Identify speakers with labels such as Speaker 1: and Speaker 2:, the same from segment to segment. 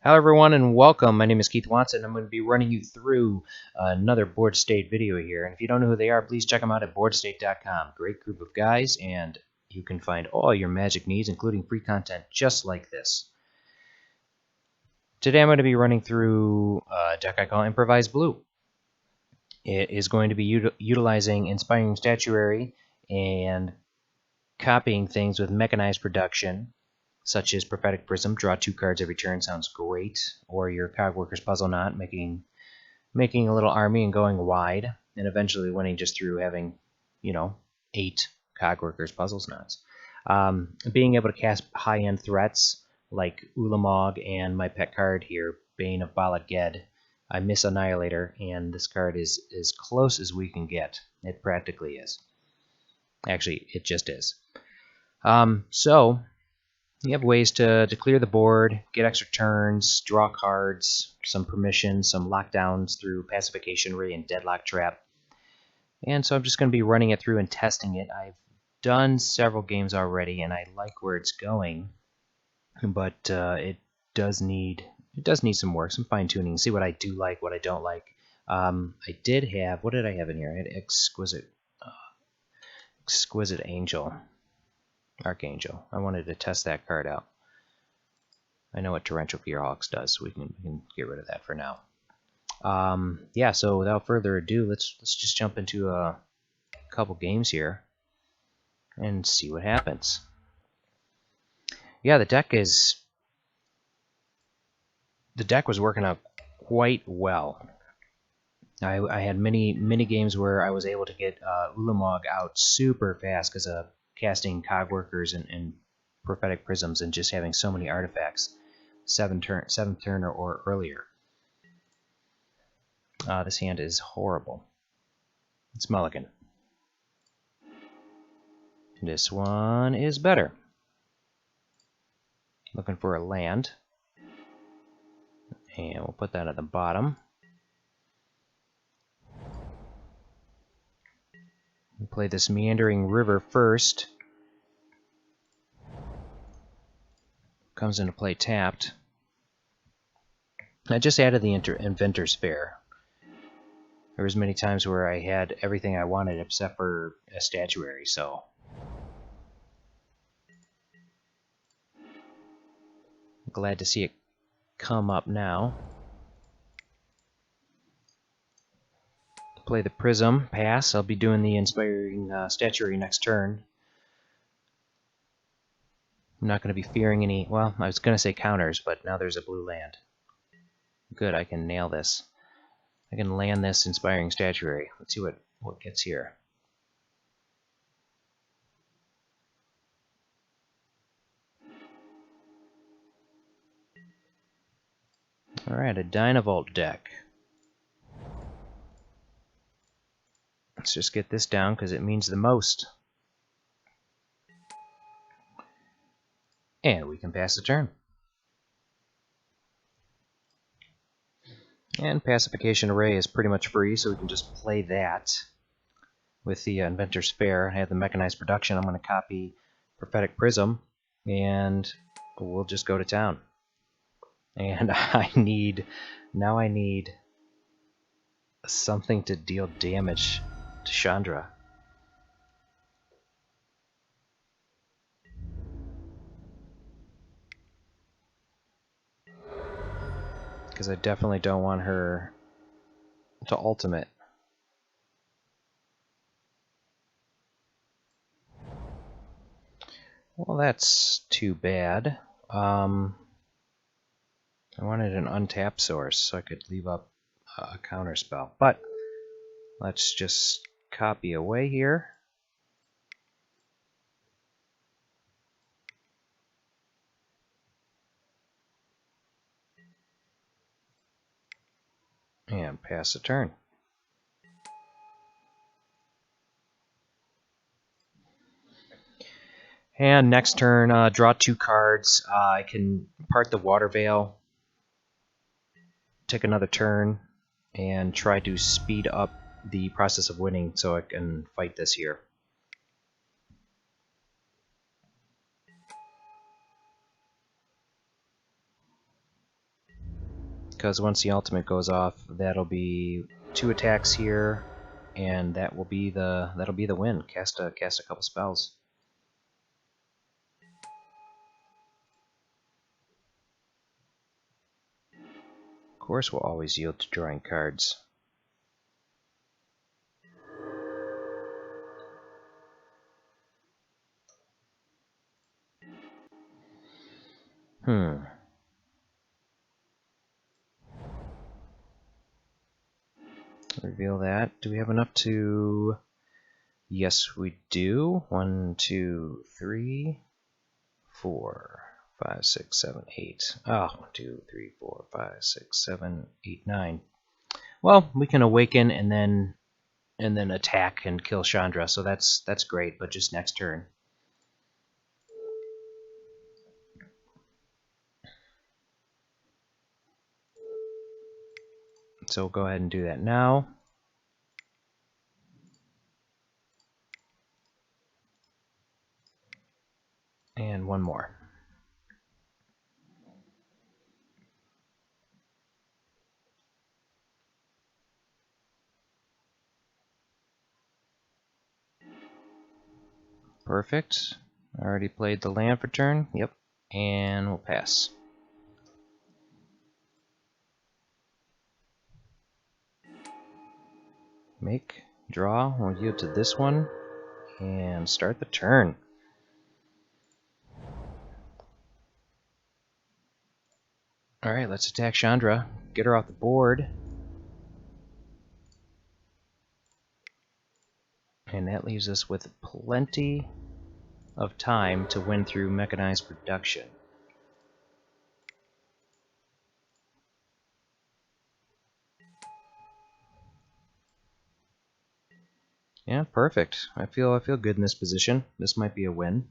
Speaker 1: Hello everyone and welcome. My name is Keith Watson. I'm going to be running you through another Boardstate video here. And if you don't know who they are, please check them out at boardstate.com. Great group of guys, and you can find all your magic needs, including free content just like this. Today I'm going to be running through a deck I call Improvise Blue. It is going to be utilizing Inspiring Statuary and copying things with mechanized production, such as Prophetic Prism. Draw 2 cards every turn sounds great. Or your Cogworker's Puzzle Knot, making a little army and going wide, and eventually winning just through having, 8 Cogworker's Puzzles Knots. Being able to cast high-end threats like Ulamog and my pet card here, Bane of Balad Ged. I miss Annihilator, and this card is as close as we can get. It practically is. Actually, it just is. So you have ways to clear the board, get extra turns, draw cards, some permissions, some lockdowns through Pacification Ray and Deadlock Trap. And so I'm just going to be running it through and testing it. I've done several games already, and I like where it's going, but it does need some work, some fine-tuning, see what I do like, what I don't like. I did have, what did I have in here? I had Exquisite Angel. Archangel. I wanted to test that card out. I know what Torrential Fearhawks does, so we can get rid of that for now. Yeah, so without further ado, let's just jump into a couple games here and see what happens. Yeah, the deck was working out quite well. I had many games where I was able to get Ulamog out super fast because of casting Cogworkers and Prophetic Prisms and just having so many artifacts, 7th turn or earlier. This hand is horrible. It's mulligan. This one is better. Looking for a land, and we'll put that at the bottom. We'll play this Meandering River first. Comes into play tapped. I just added the Inventor's Fair. There was many times where I had everything I wanted except for a statuary, so I'm glad to see it come up now. Play the Prism, pass. I'll be doing the Inspiring Statuary next turn. I'm not going to be fearing any, well, I was going to say counters, but now there's a blue land. Good, I can nail this. I can land this Inspiring Statuary. Let's see what gets here. Alright, a Dynavolt deck. Let's just get this down because it means the most. And we can pass the turn. And Pacification Array is pretty much free, so we can just play that with the Inventor's Fair. I have the Mechanized Production. I'm going to copy Prophetic Prism, and we'll just go to town. And I need something to deal damage to Chandra. Because I definitely don't want her to ultimate. Well, that's too bad. I wanted an untapped source so I could leave up a counter spell. But let's just copy away here. And pass the turn. And next turn, draw 2 cards. I can part the Water Veil, take another turn, and try to speed up the process of winning so I can fight this here. because once the ultimate goes off, that'll be 2 attacks here, and that'll be the win. Cast a couple spells. Of course, we'll always yield to drawing cards. Reveal that. Do we have enough to... Yes, we do. 1, 2, 3, 4, 5, 6, 7, 8. Ah, 1, 2, 3, 4, 5, 6, 7, 8, 9. Well, we can awaken and then attack and kill Chandra, so that's great, but just next turn. So we'll go ahead and do that now. And one more. Perfect. I already played the land for turn. Yep. And we'll pass. Make, draw, we'll yield to this one, and start the turn. Alright, let's attack Chandra. Get her off the board. And that leaves us with plenty of time to win through mechanized production. Yeah, perfect. I feel good in this position. This might be a win.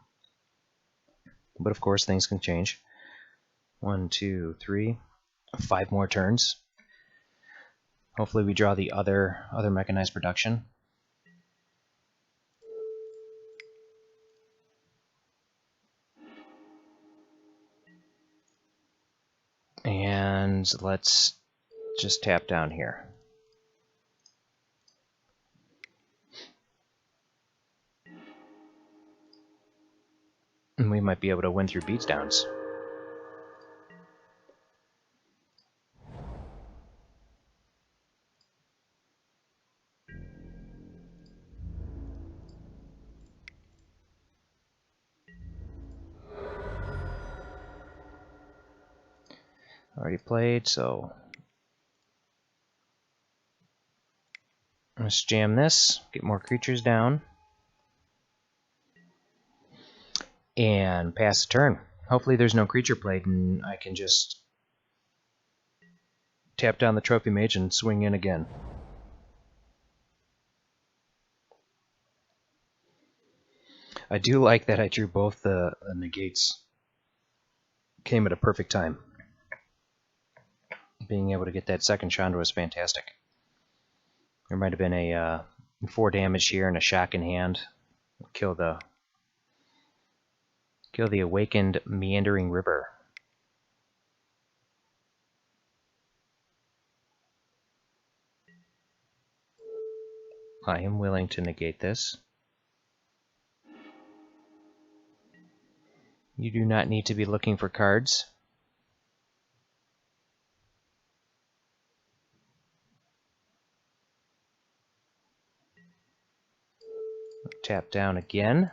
Speaker 1: But of course things can change. 1, 2, 3, 5 more turns. Hopefully we draw the other mechanized production. And let's just tap down here. And we might be able to win through beatdowns. Already played, so let's jam this, get more creatures down, and pass the turn. Hopefully there's no creature played and I can just tap down the Trophy Mage and swing in again. I do like that I drew both the negates. Came at a perfect time. Being able to get that second Chandra was fantastic. There might have been a 4 damage here and a shock in hand. Kill the awakened meandering river. I am willing to negate this. You do not need to be looking for cards. Tap down again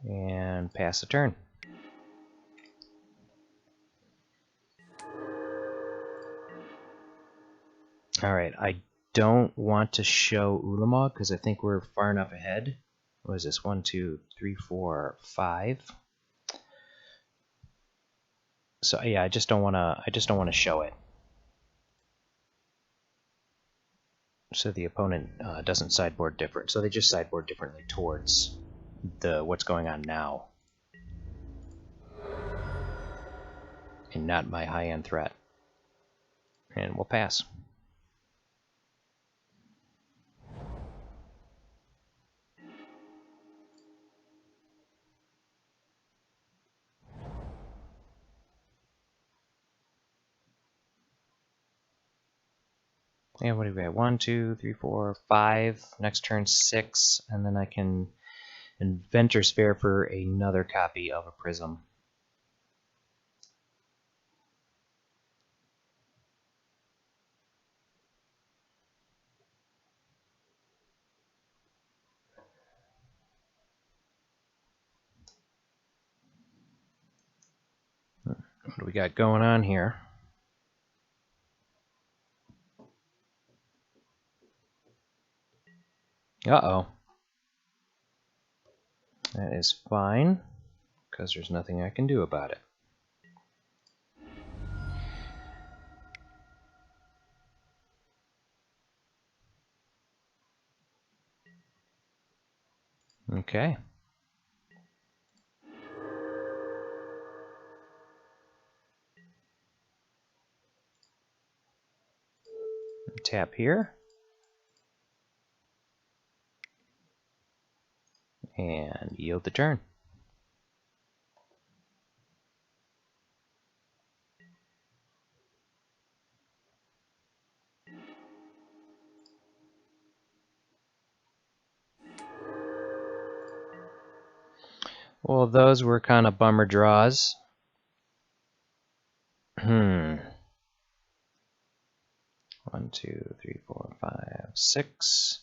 Speaker 1: and pass the turn. Alright, I don't want to show Ulamog because I think we're far enough ahead. What is this? 1, 2, 3, 4, 5. So yeah, I just don't want to show it. So the opponent doesn't sideboard different. So they just sideboard differently towards what's going on now, and not my high-end threat. And we'll pass. And what do we have? 1, 2, 3, 4, 5. Next turn 6, and then I can Inventor Sphere for another copy of a Prism. What do we got going on here? Uh-oh. That is fine, because there's nothing I can do about it. Okay. Tap here. And yield the turn. Well, those were kind of bummer draws. 1, 2, 3, 4, 5, 6.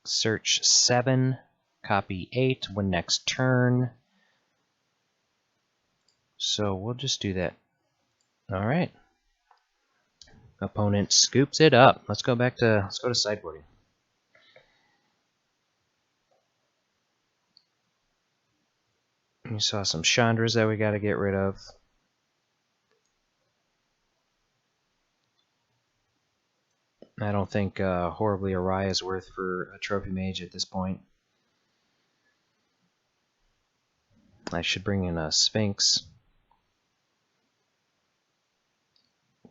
Speaker 1: Search 7. Copy 8 when next turn. So we'll just do that. All right. Opponent scoops it up. Let's go to sideboarding. You saw some Chandras that we got to get rid of. I don't think Horribly Awry is worth for a Trophy Mage at this point. I should bring in a Sphinx.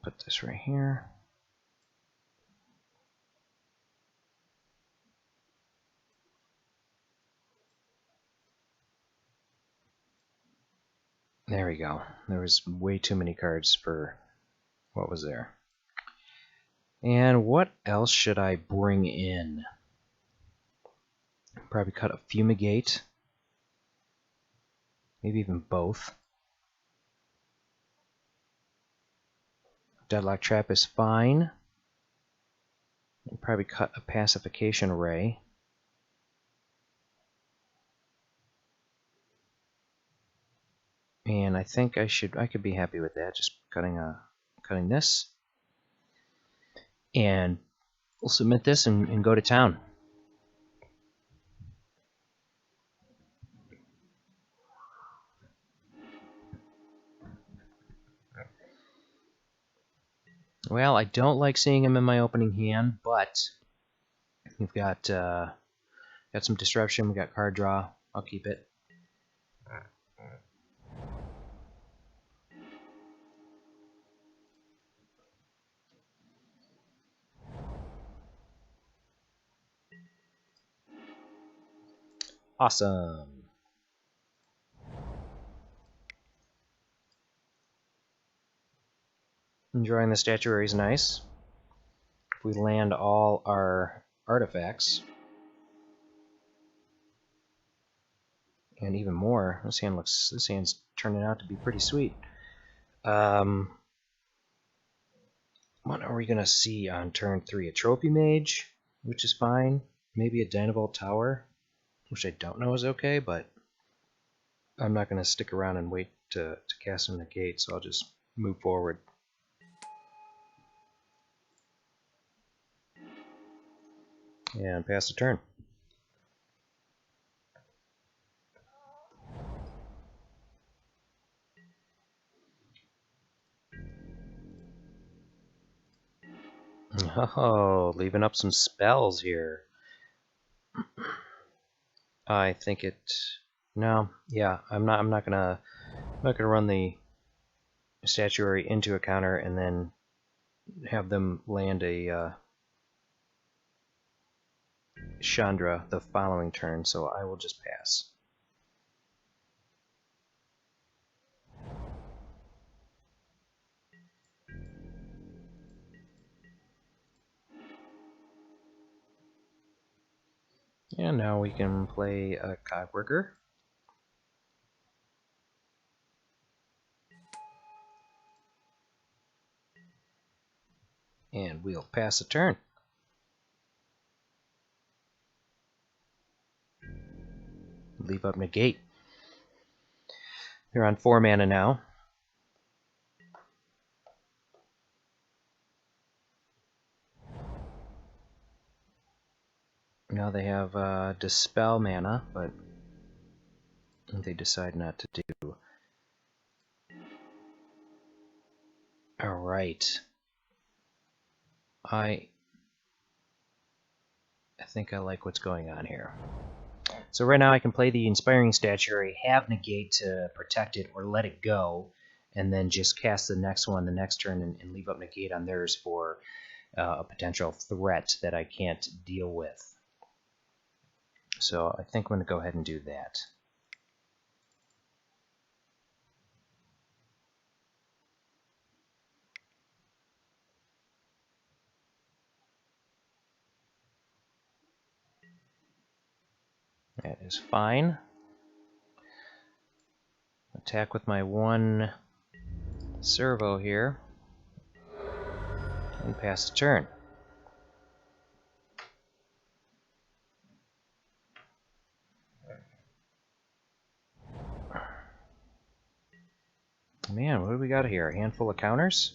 Speaker 1: Put this right here. There we go. There was way too many cards for what was there. And what else should I bring in? Probably cut a Fumigate. Maybe even both. Deadlock Trap is fine. I'll probably cut a Pacification Ray. And I think I could be happy with that, just cutting this. And we'll submit this and go to town. Well, I don't like seeing him in my opening hand, but we've got some disruption, we got card draw. I'll keep it. Awesome. Drawing the statuary is nice. If we land all our artifacts, and even more, this hand's turning out to be pretty sweet. What are we gonna see on turn 3? A Trophy Mage, which is fine. Maybe a Dynavolt Tower, which I don't know is okay, but I'm not gonna stick around and wait to cast and negate, so I'll just move forward. And pass the turn. Oh, leaving up some spells here. I think it. No, yeah, I'm not gonna run the statuary into a counter and then have them land a Chandra the following turn. So I will just pass. And now we can play a Cogworker. And we'll pass a turn. Leave up negate. They're on 4 mana now. Now they have Dispel mana, but they decide not to do. Alright. I think I like what's going on here. So right now I can play the Inspiring Statuary, have negate to protect it or let it go, and then just cast the next one the next turn and leave up negate on theirs for a potential threat that I can't deal with. So I think I'm going to go ahead and do that. That is fine. Attack with my 1 servo here. And pass the turn. Man, what do we got here? A handful of counters?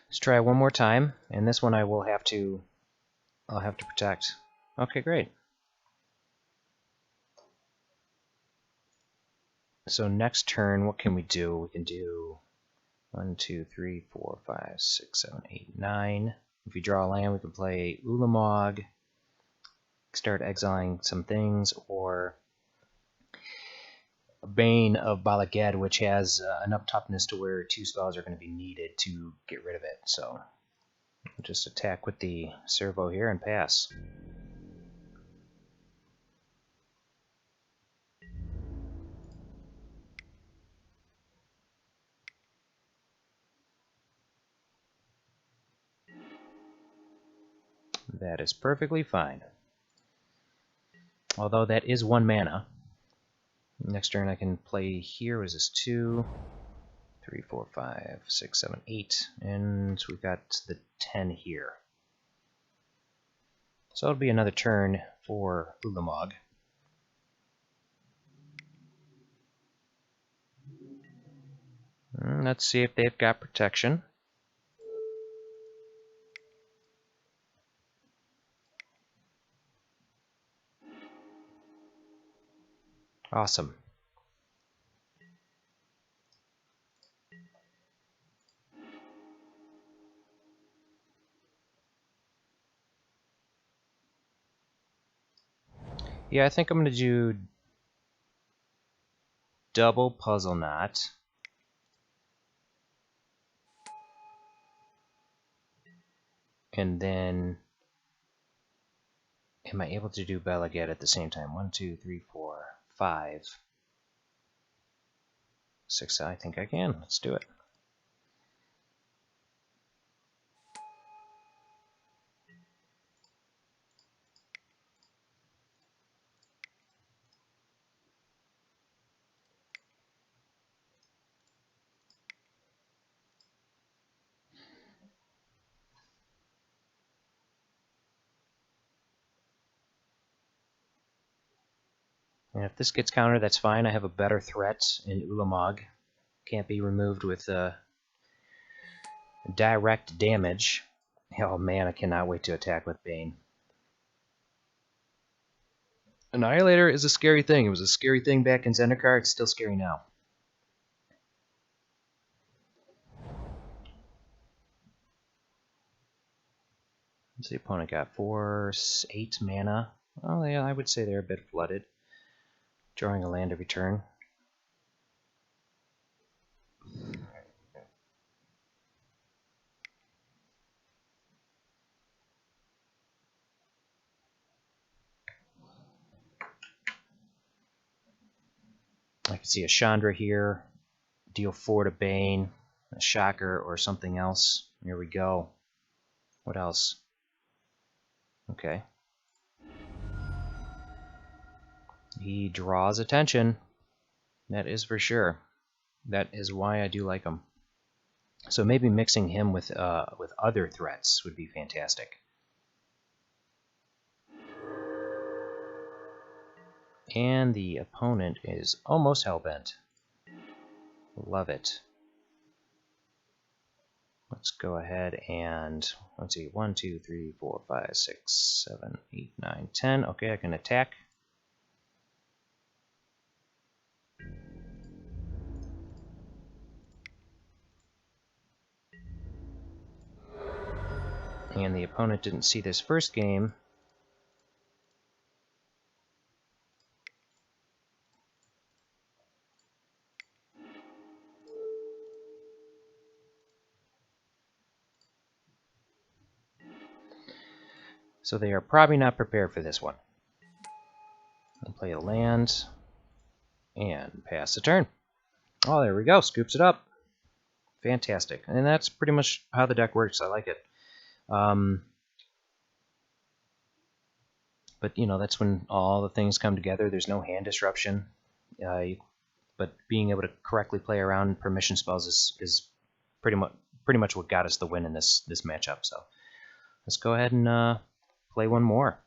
Speaker 1: Let's try one more time, and this one I'll have to protect. Okay, great. So next turn, what can we do? We can do 1, 2, 3, 4, 5, 6, 7, 8, 9. If we draw a land, we can play Ulamog, start exiling some things, or Bane of Balaged, which has enough toughness to where 2 spells are going to be needed to get rid of it. So just attack with the servo here and pass. That is perfectly fine. Although that is 1 mana. Next turn I can play here. Was this 2, 3, 4, 5, 6, 7, 8, and we've got the 10 here. So it'll be another turn for Ulamog. Let's see if they've got protection. Awesome. Yeah, I think I'm going to do double Puzzle Knot. And then, am I able to do Balaged at the same time? 1, 2, 3, 4, 5, 6. I think I can. Let's do it. And if this gets countered, that's fine. I have a better threat in Ulamog. Can't be removed with direct damage. Oh man, I cannot wait to attack with Bane. Annihilator is a scary thing. It was a scary thing back in Zendikar. It's still scary now. The opponent got 4, 8 mana. Oh yeah, I would say they're a bit flooded. Drawing a land every turn. I can see a Chandra here. Deal 4 to Bane, a Shocker, or something else. Here we go. What else? Okay. He draws attention. That is for sure. That is why I do like him. So maybe mixing him with other threats would be fantastic. And the opponent is almost hellbent. Love it. Let's go ahead and, let's see, 1, 2, 3, 4, 5, 6, 7, 8, 9, 10. Okay, I can attack. And the opponent didn't see this first game. So they are probably not prepared for this one. I'll play a land and pass the turn. Oh, there we go. Scoops it up. Fantastic. And that's pretty much how the deck works. I like it. But, you know, that's when all the things come together. There's no hand disruption. But being able to correctly play around permission spells is pretty much what got us the win in this matchup. So let's go ahead and play one more.